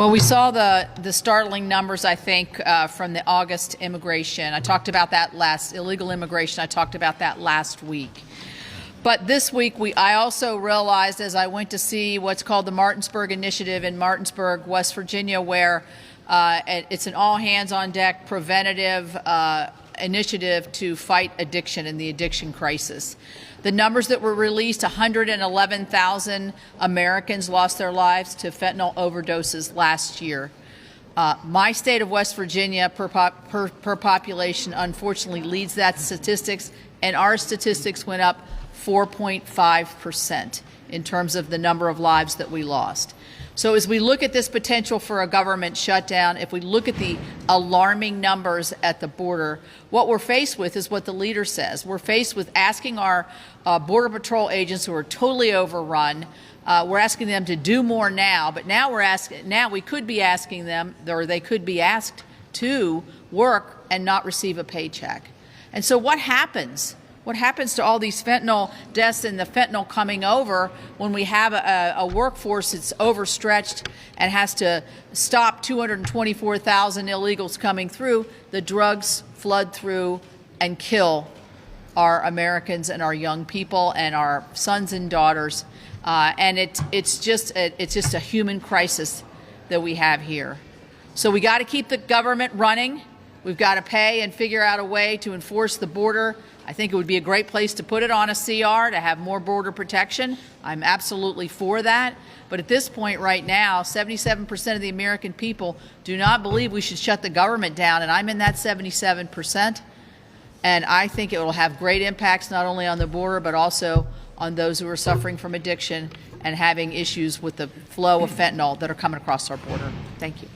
Well, we saw the startling numbers, I think, from the August immigration. I talked about that illegal immigration. I talked about that last week. But this week, I also realized as I went to see what's called the Martinsburg Initiative in Martinsburg, West Virginia, where it's an all-hands-on-deck preventative initiative to fight addiction and the addiction crisis. The numbers that were released, 111,000 Americans lost their lives to fentanyl overdoses last year. My state of West Virginia, per population, unfortunately leads that statistics, and our statistics went up 4.5% in terms of the number of lives that we lost. So as we look at this potential for a government shutdown, if we look at the alarming numbers at the border, what we're faced with is what the leader says. We're faced with asking our Border Patrol agents who are totally overrun, we're asking them to do more now, but now we could be asking them, or they could be asked to work and not receive a paycheck. And so what happens? What happens to all these fentanyl deaths and the fentanyl coming over when we have a workforce that's overstretched and has to stop 224,000 illegals coming through? The drugs flood through and kill our Americans and our young people and our sons and daughters. And it's just a human crisis that we have here. So we got to keep the government running. We've got to pay and figure out a way to enforce the border. I think it would be a great place to put it on a CR to have more border protection. I'm absolutely for that. But at this point right now, 77% of the American people do not believe we should shut the government down, and I'm in that 77%. And I think it will have great impacts not only on the border, but also on those who are suffering from addiction and having issues with the flow of fentanyl that are coming across our border. Thank you.